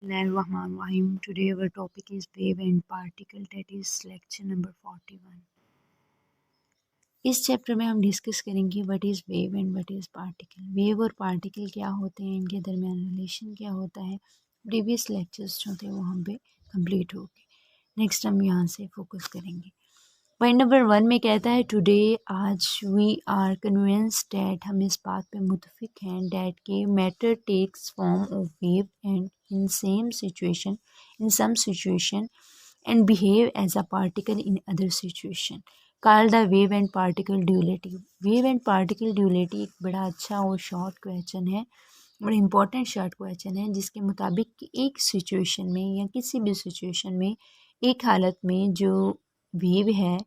Bismillahirrahmanirrahim. Today our topic is wave and particle, that is lecture number 41. इस chapter में हम discuss करेंगे what is wave and what is particle. Wave और particle क्या होते हैं, इनके दरमियान रिलेशन क्या होता है। प्रीवियस लेक्चर्स जो थे वो हम पे कंप्लीट हो गए। नेक्स्ट हम यहाँ से फोकस करेंगे। पॉइंट नंबर 1 में कहता है टुडे, आज वी आर कन्विंस्ड डैट, हम इस बात पे मुतफिक हैं डैट के matter takes form of wave and in same situation, in some situation and behave as a particle in other situation, called the wave and particle duality. Wave and particle duality एक बड़ा अच्छा और short question है, बड़ा important short question है, जिसके मुताबिक एक सिचुएशन में या किसी भी सिचुएशन में एक हालत में जो वेव है,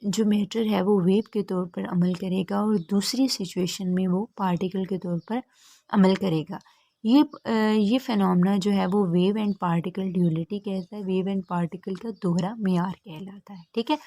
जो मैटर है वो वेव के तौर पर अमल करेगा और दूसरी सिचुएशन में वो पार्टिकल के तौर पर अमल करेगा। ये फिनोमेना जो है वो वेव एंड पार्टिकल ड्यूलिटी कहता है, वेव एंड पार्टिकल का दोहरा मेयार कहलाता है। ठीक है,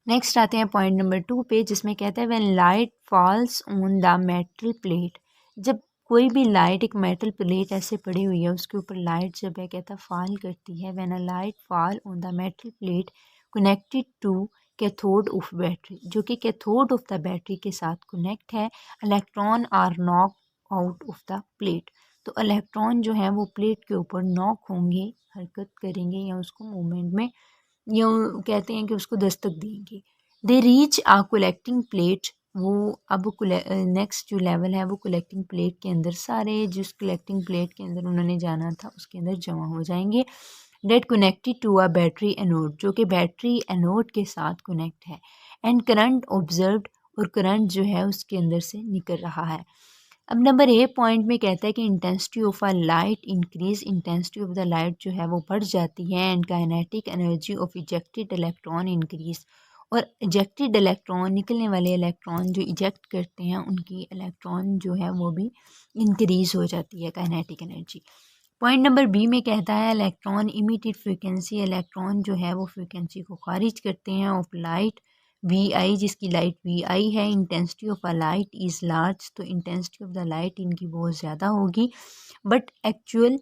नेक्स्ट आते हैं पॉइंट नंबर 2 पे, जिसमें कहता है when light falls on the metal plate. जब कोई भी लाइट, एक मेटल प्लेट ऐसे पड़ी हुई है, उसके ऊपर लाइट जब है कहता फॉल करती है, when a light fall on the metal plate connected to cathode of battery, जो कि कैथोड ऑफ द बैटरी के साथ कनेक्ट है, electron are knock out of the plate. तो इलेक्ट्रॉन जो है वो प्लेट के ऊपर नॉक होंगे, हरकत करेंगे या उसको मूवमेंट में यूँ कहते हैं कि उसको दस्तक देंगे। They reach a collecting plate, वो अब नेक्स्ट जो लेवल है वो कलेक्टिंग प्लेट के अंदर, सारे जिस कलेक्टिंग प्लेट के अंदर उन्होंने जाना था उसके अंदर जमा हो जाएंगे। That connected to a battery anode, जो कि बैटरी एनोड के साथ कनेक्ट है। एंड करंट ऑब्जर्व्ड, और करंट जो है उसके अंदर से निकल रहा है। अब नंबर ए पॉइंट में कहता है कि intensity of a light increase, intensity of the light जो है वो बढ़ जाती है, and kinetic energy of ejected electron increase, और इजेक्टेड इलेक्ट्रॉन, निकलने वाले इलेक्ट्रॉन जो इजेक्ट करते हैं उनकी इलेक्ट्रॉन जो है वो भी इंक्रीज हो जाती है, kinetic energy. Point number B में कहता है इलेक्ट्रॉन इमिटेड फ्रिक्वेंसी, इलेक्ट्रॉन जो है वो फ्रिक्वेंसी को खारिज करते हैं ऑफ लाइट वी आई, जिसकी लाइट वी आई है। Intensity of a light is large, तो इंटेंसिटी ऑफ द लाइट इनकी बहुत ज़्यादा होगी। बट एक्चुअल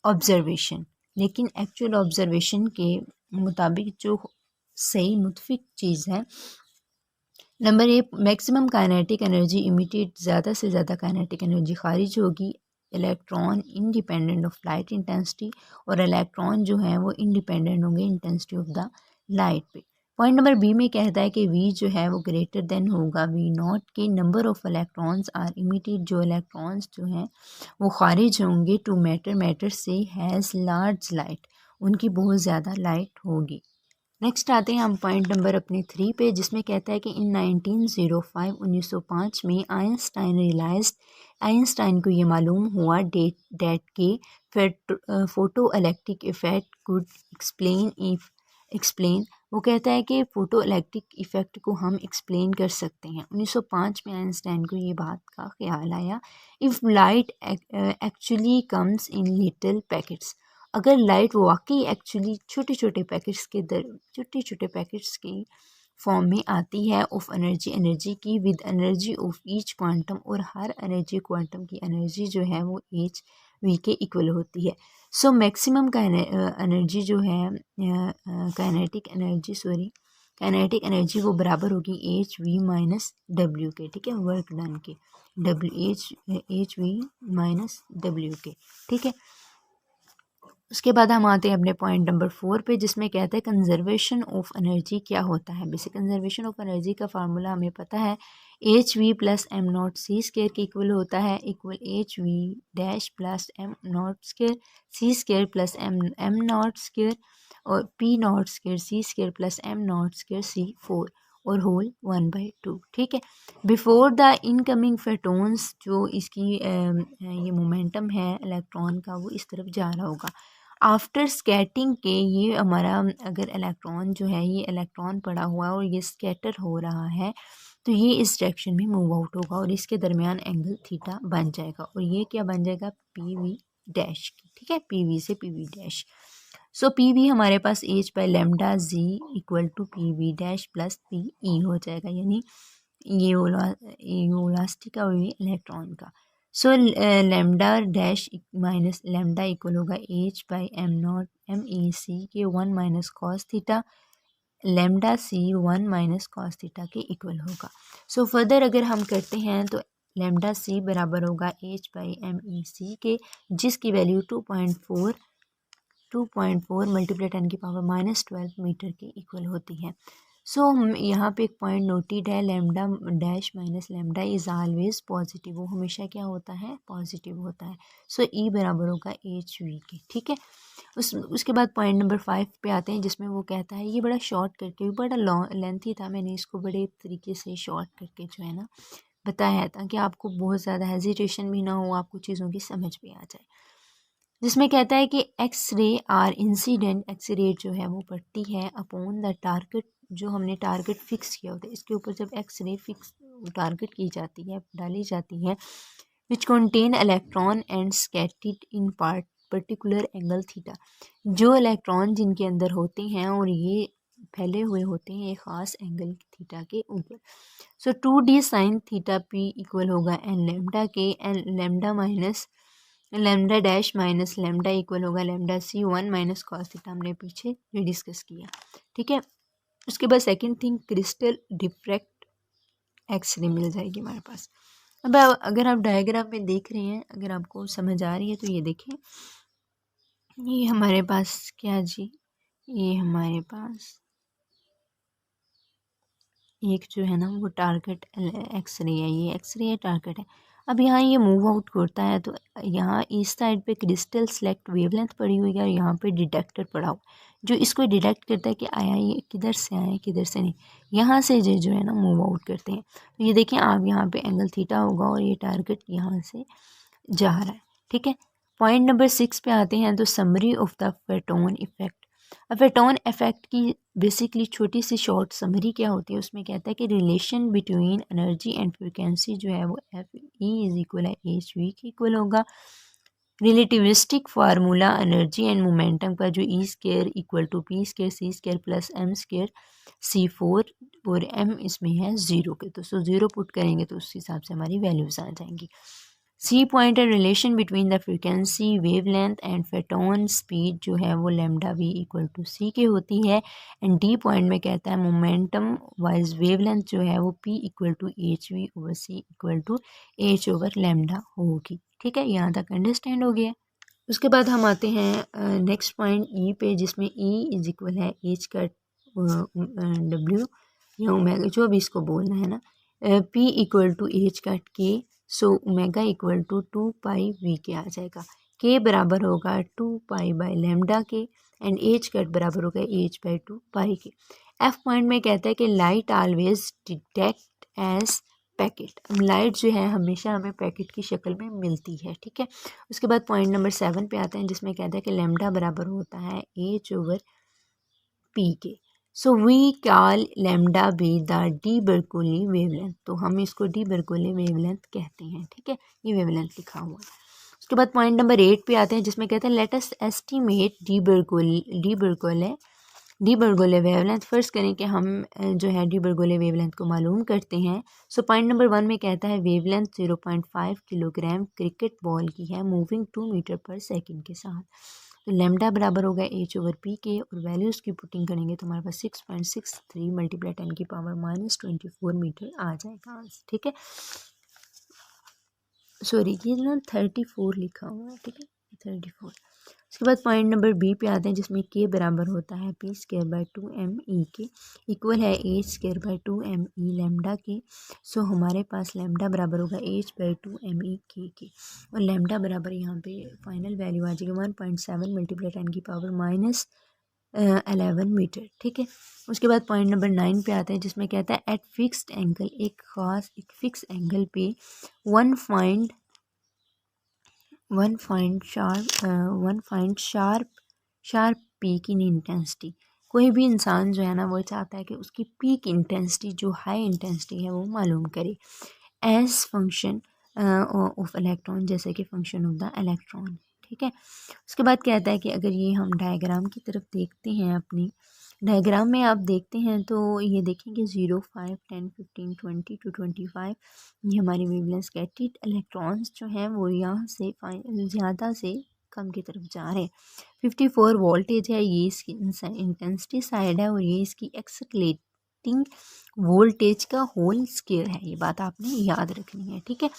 ऑब्जर्वेशन, लेकिन एक्चुअल ऑब्जर्वेशन के मुताबिक जो सही मुतफिक चीज़ है, नंबर ए मैक्सिमम काइनेटिक एनर्जी इमिटेड, ज़्यादा से ज़्यादा काइनेटिक एनर्जी खारिज होगी electron independent of light intensity, और इलेक्ट्रॉन जो है वो इंडिपेंडेंट होंगे इंटेंसिटी ऑफ द लाइट पे। पॉइंट नंबर बी में कहता है कि वी जो है वो ग्रेटर देन होगा वी नॉट के, number of electrons are emitted, जो इलेक्ट्रॉन्स जो हैं वो खारिज होंगे टू मैटर, मैटर से हैज़ लार्ज लाइट, उनकी बहुत ज़्यादा लाइट होगी। नेक्स्ट आते हैं हम पॉइंट नंबर अपने 3 पे, जिसमें कहता है कि इन 1905 1905 में आइंस्टाइन रियलाइज्ड, आइंस्टाइन को ये मालूम हुआ डेट के photo electric effect could explain if explain, वो कहता है कि फोटो इलेक्ट्रिक इफेक्ट को हम एक्सप्लेन कर सकते हैं। 1905 में आइंस्टाइन को ये बात का ख्याल आया, if light actually comes in little packets, अगर लाइट वाकई एक्चुअली छोटे छोटे पैकेट्स के छोटे छोटे पैकेट्स की फॉर्म में आती है ऑफ एनर्जी, एनर्जी की, with energy of each quantum, और हर एनर्जी क्वांटम की एनर्जी जो है वो एच वी के इक्वल होती है। सो मैक्सिमम का एनर्जी जो है kinetic energy, sorry kinetic energy वो बराबर होगी एच वी माइनस डब्ल्यू के। ठीक है, वर्क डन के, W H we minus W के। ठीक है, उसके बाद हम आते हैं अपने पॉइंट नंबर 4 पे, जिसमें कहते हैं कंजर्वेशन ऑफ एनर्जी क्या होता है। बेसिक कंजर्वेशन ऑफ एनर्जी का फार्मूला हमें पता है, h v plus m nought c square के इक्वल होता है, equal h v dash plus m nought square c square plus m m nought square, और p nought square c square plus m nought square c 4 और whole 1/2। ठीक है, before the incoming photons, जो इसकी ये momentum है electron का वो इस तरफ जा रहा होगा। आफ्टर स्कैटिंग के, ये हमारा अगर इलेक्ट्रॉन जो है, ये इलेक्ट्रॉन पड़ा हुआ है और ये स्कैटर हो रहा है, तो ये इस डायरेक्शन में मूव आउट होगा और इसके दरमियान एंगल थीटा बन जाएगा, और ये क्या बन जाएगा, पी वी डैश की। ठीक है, पी वी से p v dash. So p v हमारे पास h by lambda g equal to p v dash plus p e हो जाएगा, यानी ये इलास्टिक का और ये इलेक्ट्रॉन का। So lambda dash minus lambda equal होगा h by m nought m e c के 1 minus cos theta, lambda c 1 minus cos theta के इक्वल होगा। सो फर्दर अगर हम करते हैं तो लेमडा सी बराबर होगा h by M e c के, जिसकी वैल्यू 2.4 मल्टीप्लाई 10 की पावर -12 मीटर के इक्वल होती है। सो हम यहाँ पे एक पॉइंट नोटेड है, lambda dash minus lambda is always positive, वो हमेशा क्या होता है, पॉजिटिव होता है। सो ई बराबर होगा एच वी के, ठीक है। उसके बाद पॉइंट नंबर 5 पे आते हैं, जिसमें वो कहता है, ये बड़ा शॉर्ट करके, बड़ा लॉन्ग लेंथी था, मैंने इसको बड़े तरीके से शॉर्ट करके जो है ना बताया है, ताकि आपको बहुत ज़्यादा हेजिटेशन भी ना हो, आपको चीज़ों की समझ भी आ जाए। जिसमें कहता है कि X ray are incident, X ray जो है वो पड़ती है अपॉन द टारगेट, जो हमने टारगेट फिक्स किया होता है, इसके ऊपर जब एक्स रे फिक्स टारगेट की जाती है, डाली जाती है, which contain electron and scattered in particular angle theta, जो इलेक्ट्रॉन जिनके अंदर होते हैं और ये फैले हुए होते हैं एक ख़ास एंगल थीटा के ऊपर। So 2d sine theta p equal होगा एन लेमडा के, n lambda minus lambda dash minus lambda equal होगा lambda c 1 minus cos theta, हमने पीछे ये डिस्कस किया, ठीक है। उसके बाद second thing, crystal diffract X ray मिल जाएगी हमारे पास। अब अगर आप डायग्राम में देख रहे हैं, अगर आपको समझ आ रही है तो ये देखें, ये हमारे पास क्या जी, ये हमारे पास एक जो है ना वो टारगेट एक्सरे है, ये एक्सरे है, टारगेट है। अब यहाँ ये मूव आउट करता है, तो यहाँ इस साइड पे क्रिस्टल सेलेक्ट वेवलेंथ पड़ी हुई है और यहाँ पे डिटेक्टर पड़ा हुआ, जो इसको डिटेक्ट करता है कि आया ये किधर से आया, किधर से नहीं, यहाँ से जो है ना मूव आउट करते हैं। तो ये देखें आप, यहाँ पे एंगल थीटा होगा और ये टारगेट यहाँ से जा रहा है, ठीक है। पॉइंट नंबर 6 पे आते हैं, तो समरी ऑफ द फेटोन इफेक्ट। अब फेटोन इफेक्ट की बेसिकली छोटी सी शॉर्ट समरी क्या होती है, उसमें कहता है कि relation between energy and frequency जो है वो एफ ई इज इक्वल है एच वी के इक्वल होगा। Relativistic formula energy and momentum का जो e square equal to p square c square plus m square C4 और एम इसमें है 0 के, तो 0 पुट करेंगे तो उस हिसाब से हमारी वैल्यूज आ जाएंगी। सी पॉइंट है relation between the frequency wavelength and photon speed जो है वो lambda v equal to c के होती है। एंड डी पॉइंट में कहता है मोमेंटम वाइज वेवलेंथ जो है वो P equal to H V over C equal to H over lambda होगी, ठीक है। यहाँ तक अंडरस्टैंड हो गया। उसके बाद हम आते हैं नेक्स्ट पॉइंट ई पे, जिसमें ई इज इक्वल है एच का डब्ल्यू या ओमेगा, जो भी इसको बोलना है ना, p equal to h cut के, so omega equal to 2 pi v के आ जाएगा। के बराबर होगा 2 पाई बाय लेमडा के, एंड एच कट बराबर होगा एच बाई 2 पाई के। एफ पॉइंट में कहता है कि light always detect as packet, light जो है हमेशा हमें पैकेट की शक्ल में मिलती है, ठीक है। उसके बाद पॉइंट नंबर 7 पे आते हैं, जिसमें कहता है कि लेमडा बराबर होता है एच ओवर पी के। So we call lambda be the de Broglie wavelength, तो हम इसको डी बर्कूली वेवलेंथ कहते हैं, ठीक है। ये वेवलेंथ लिखा हुआ है। उसके बाद पॉइंट नंबर 8 पे आते हैं, जिसमें कहते हैं let us estimate de Broglie wavelength. First करें कि हम जो है डी बर्गोले वेवलेंथ को मालूम करते हैं। सो पॉइंट नंबर 1 में कहता है वेवलेंथ 0.5 किलोग्राम क्रिकेट बॉल की है मूविंग 2 मीटर पर सेकंड के साथ। तो लेमडा बराबर होगा एच ओवर पी के, और वैल्यूज़ की पुटिंग करेंगे तो हमारे पास 6.63 मल्टीप्लाई 10 की पावर -24 मीटर आ जाएगा, ठीक है। सॉरी ये ना 34 लिखा हुआ है, ठीक है, 34। उसके बाद पॉइंट नंबर बी पे आते हैं, जिसमें के बराबर होता है P square by 2 M E के, इक्वल है H square by 2 M E lambda के। सो हमारे पास लेमडा बराबर होगा एच बाई 2 एम ई के, और लेमडा बराबर यहाँ पे फाइनल वैल्यू आ जाएगी 1.7 मल्टीप्लाई 10 की पावर -11 मीटर, ठीक है। उसके बाद पॉइंट नंबर 9 पे आते हैं, जिसमें कहता है एट फिक्स्ड एंगल, एक फिक्स एंगल पे one find sharp peak in intensity. कोई भी इंसान जो है ना वो चाहता है कि उसकी पीक इंटेंसिटी जो हाई इंटेंसिटी है वो मालूम करे, एज फंक्शन ऑफ इलेक्ट्रॉन, जैसे कि फंक्शन ऑफ द इलेक्ट्रॉन, ठीक है। उसके बाद कहता है कि अगर ये हम डायग्राम की तरफ देखते हैं, अपनी डायग्राम में आप देखते हैं तो ये देखेंगे 0, 5, 10, 15, 20 to 25 ये हमारी वेवलेंथ स्कैटर्ड इलेक्ट्रॉन्स जो हैं वो यहाँ से ज़्यादा से कम की तरफ जा रहे हैं। 54 वोल्टेज है, ये इसकी इंटेंसिटी साइड है और ये इसकी एक्सलेटिंग वोल्टेज का होल स्क्वायर है। ये बात आपने याद रखनी है, ठीक है।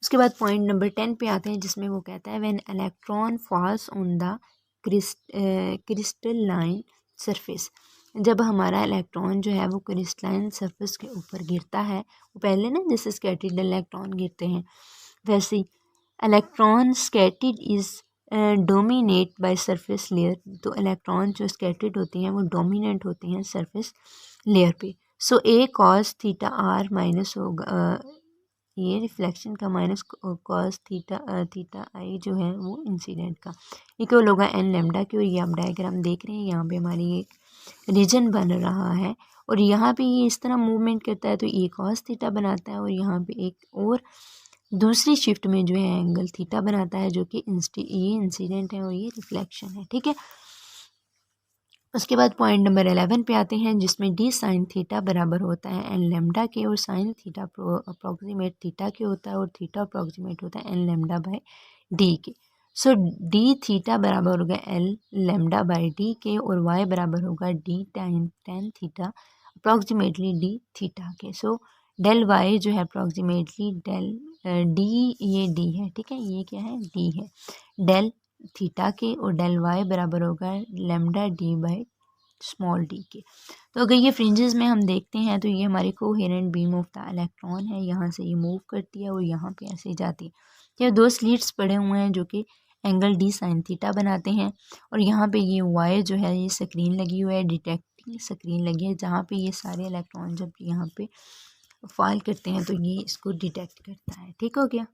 उसके बाद पॉइंट नंबर 10 पे आते हैं, जिसमें वो कहता है when electron falls on the crystalline surface. जब हमारा इलेक्ट्रॉन जो है वो क्रिस्टलाइन सरफेस के ऊपर गिरता है, वो पहले ना जैसे स्कैटर्ड इलेक्ट्रॉन गिरते हैं वैसे ही electron scattered is dominate by surface layer. तो इलेक्ट्रॉन जो स्कैटर्ड होते हैं वो डोमिनेट होते हैं सरफेस लेयर पे। So a cos theta r minus होगा, ये रिफ्लेक्शन का माइनस कॉस थीटा आई जो है वो इंसिडेंट का इक्वल होगा एन लेमडा की। और ये आप डायग्राम देख रहे हैं, यहाँ पे हमारी एक रीजन बन रहा है और यहाँ पे ये इस तरह मूवमेंट करता है तो ये कॉस थीटा बनाता है और यहाँ पे एक और दूसरी शिफ्ट में जो है एंगल थीटा बनाता है, जो कि ये इंसिडेंट है और ये रिफ्लेक्शन है, ठीक है। उसके बाद पॉइंट नंबर 11 पे आते हैं, जिसमें डी साइन थीटा बराबर होता है एन लेमडा के और साइन थीटा अप्रॉक्सीमेट थीटा के होता है और थीटा अप्रॉक्सीमेट होता है एन लेमडा बाय डी के। सो डी थीटा बराबर होगा एल लेमडा बाय डी के और वाई बराबर होगा D tan theta approximately D theta के। सो डेल वाई जो है अप्रॉक्सीमेटली डेल डी, ये डी है, ठीक है, ये क्या है, डी है, डेल थीटा के और डेल वाई बराबर होगा lambda D by small D के। तो अगर ये फ्रिंजेस में हम देखते हैं तो ये हमारी coherent beam of the electron है, यहाँ से ये मूव करती है और यहाँ पे ऐसे जाती है। ये दो स्लिट्स पड़े हुए हैं जो कि एंगल डी साइन थीटा बनाते हैं और यहाँ पे ये वाई जो है ये स्क्रीन लगी हुई है, डिटेक्टिंग स्क्रीन लगी है, जहाँ पे ये सारे इलेक्ट्रॉन जब यहाँ पे फॉल करते हैं तो ये इसको डिटेक्ट करता है, ठीक हो गया।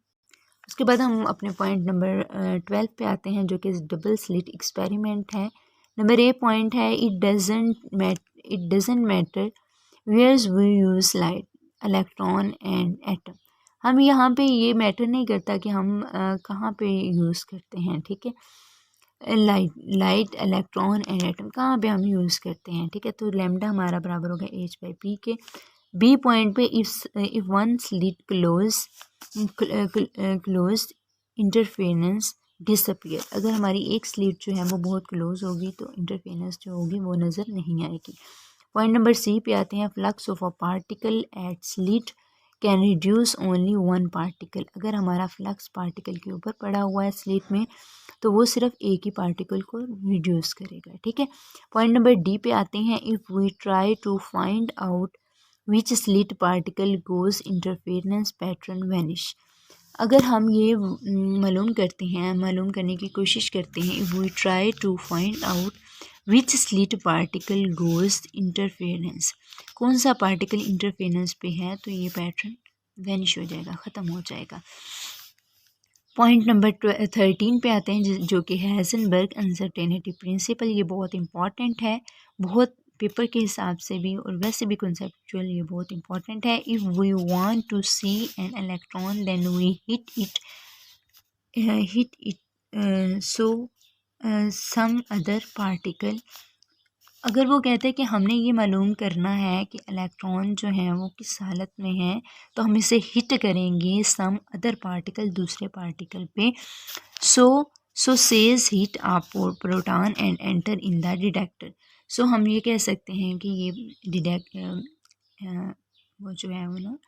उसके बाद हम अपने पॉइंट नंबर 12 पे आते हैं, जो कि डबल स्लिट एक्सपेरिमेंट है। नंबर ए पॉइंट है इट डजेंट मैटर वेयर्स we use light electron and atom. हम यहाँ पे ये मैटर नहीं करता कि हम कहाँ पे यूज़ करते हैं, ठीक है, लाइट इलेक्ट्रॉन एंड एटम कहाँ पे हम यूज़ करते हैं, ठीक है। तो लेमडा हमारा बराबर होगा एच बाई पी के। बी पॉइंट पे if one slit close interference disappear. अगर हमारी एक स्लिट जो है वो बहुत क्लोज होगी तो इंटरफेरेंस जो होगी वो नज़र नहीं आएगी। पॉइंट नंबर सी पे आते हैं, flux of a particle at slit can reduce only one particle. अगर हमारा फ्लक्स पार्टिकल के ऊपर पड़ा हुआ है स्लिट में तो वो सिर्फ एक ही पार्टिकल को रिड्यूस करेगा, ठीक है। पॉइंट नंबर डी पे आते हैं, if we try to find out which slit particle goes interference pattern vanish. अगर हम ये मालूम करने की कोशिश करते हैं, if we try to find out which slit particle goes interference, कौन सा पार्टिकल इंटरफेरेंस पे है तो ये पैटर्न वैनिश हो जाएगा, ख़त्म हो जाएगा। पॉइंट नंबर 13 पे आते हैं, जो कि हाइजेनबर्ग अनसर्टेनिटी प्रिंसिपल। ये बहुत इंपॉर्टेंट है, बहुत पेपर के हिसाब से भी और वैसे भी कॉन्सेप्चुअल ये बहुत इंपॉर्टेंट है। If we want to see an electron then we hit it so some other particle. अगर वो कहते हैं कि हमने ये मालूम करना है कि इलेक्ट्रॉन जो है वो किस हालत में है तो हम इसे हिट करेंगे सम अदर पार्टिकल, दूसरे पार्टिकल पे। So says hit a proton and enter in the detector. सो हम ये कह सकते हैं कि ये वो जो है वो ना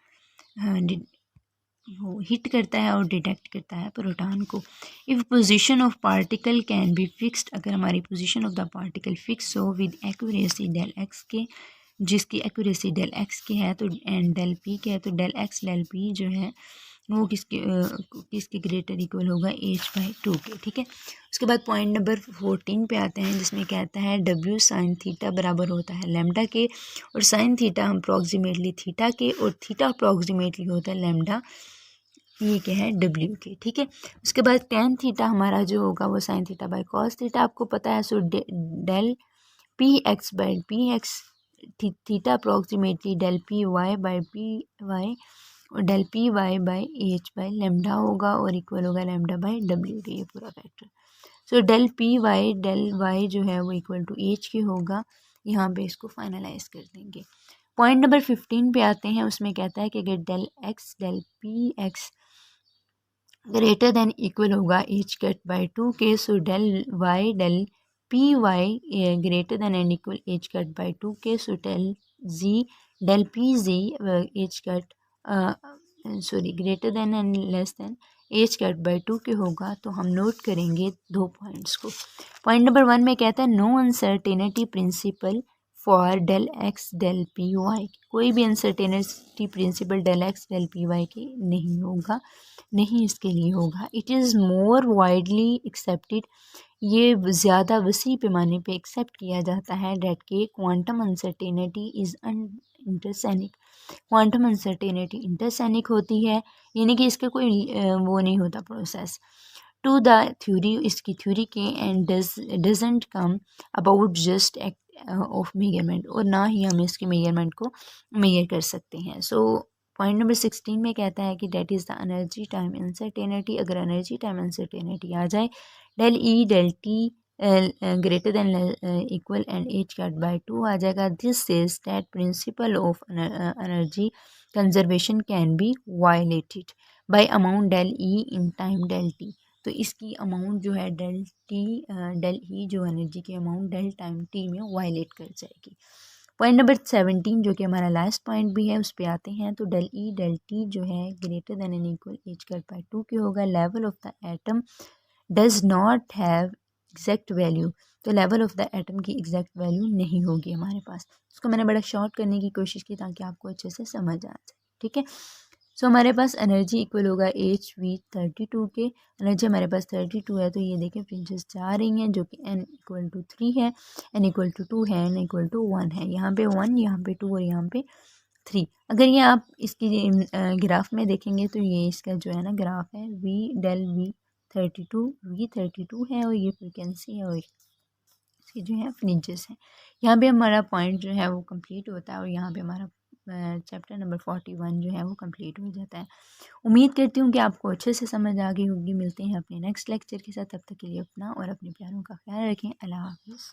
वो हिट करता है और डिटेक्ट करता है प्रोटॉन को। If position of particle can be fixed, अगर हमारी position of the particle fix हो विद एक्यूरेसी डेल एक्स के, जिसकी एक्यूरेसी डेल एक्स की है तो एंड डेल पी के है, तो डेल एक्स डेल पी जो है वो किसके ग्रेटर इक्वल होगा h/2 के, ठीक है। उसके बाद पॉइंट नंबर 14 पे आते हैं, जिसमें कहता है W साइन थीटा बराबर होता है लेमडा के और साइन थीटा हम अप्रॉक्सीमेटली थीटा के और थीटा अप्रॉक्सीमेटली होता है लेमडा, ये क्या है, W के, ठीक है। उसके बाद टेन थीटा हमारा जो होगा वो sine theta by cos theta आपको पता है। So del P x by p x theta approximately del P y by p y और del P y by h by lambda होगा और इक्वल होगा लेमडा बाई W के, ये पूरा फैक्टर। सो डेल वाई जो है वो इक्वल टू एच के होगा। यहाँ पे इसको फाइनलाइज कर देंगे। पॉइंट नंबर 15 पे आते हैं, उसमें कहता है कि अगर del P X greater than equal होगा एच कैट बाई 2 के, so del P Y greater than and equal H cut by 2 के, so del P G H cut sorry greater than and less than H cut by 2 के होगा। तो हम note करेंगे दो points को। Point number 1 में कहता है no uncertainty principle for del X del P Y, कोई भी uncertainty principle del X del P Y के नहीं होगा, नहीं इसके लिए होगा। It is more widely accepted, ये ज़्यादा वसी पैमाने पे एक्सेप्ट किया जाता है डेट के quantum uncertainty is intrinsic, quantum uncertainty intrinsic होती है, यानी कि इसका कोई वो नहीं होता प्रोसेस टू द थ्योरी, इसकी थ्योरी के, and doesn't come about just act of measurement, और ना ही हम इसके मेजरमेंट को मेजर कर सकते हैं। सो पॉइंट नंबर 16 में कहता है कि that is the energy time uncertainty, अगर एनर्जी टाइम अनसर्टेनिटी आ जाए del E del T greater than equal and H cut by 2 आ जाएगा। This is that principle of energy conservation can be violated by amount del E in time del T, तो इसकी amount जो है del E जो energy की amount del time T में violet कर जाएगी। पॉइंट नंबर 17 जो कि हमारा लास्ट पॉइंट भी है उस पर आते हैं। तो डेल टी जो है greater than and equal H cut by 2 के होगा। Level of the atom does not have exact value, तो लेवल ऑफ द एटम की एग्जैक्ट वैल्यू नहीं होगी हमारे पास। उसको मैंने बड़ा शॉर्ट करने की कोशिश की ताकि आपको अच्छे से समझ आ जाए, ठीक है। सो हमारे पास एनर्जी इक्वल होगा एच वी 32 के, एनर्जी हमारे पास 32 है, तो ये देखें फ्रिंजेस जा रही हैं जो कि n इक्वल टू 3 है, n इक्वल टू 2 है, n इक्वल टू 1 है, यहाँ पे 1, यहाँ पे 2 और यहाँ पे 3। अगर ये आप इसकी ग्राफ में देखेंगे तो ये इसका जो है ना ग्राफ है वी डेल वी 32 है, और ये फ्रिक्वेंसी है, और इसके जो है फ्रिंजेस हैं। यहाँ पे हमारा पॉइंट जो है वो कंप्लीट होता है, और यहाँ पे हमारा चैप्टर नंबर 41 जो है वो कंप्लीट हो जाता है। उम्मीद करती हूँ कि आपको अच्छे से समझ आ गई होगी। मिलते हैं अपने नेक्स्ट लेक्चर के साथ, तब तक के लिए अपना और अपने प्यारों का ख्याल रखें। अल्लाह हाफिज़।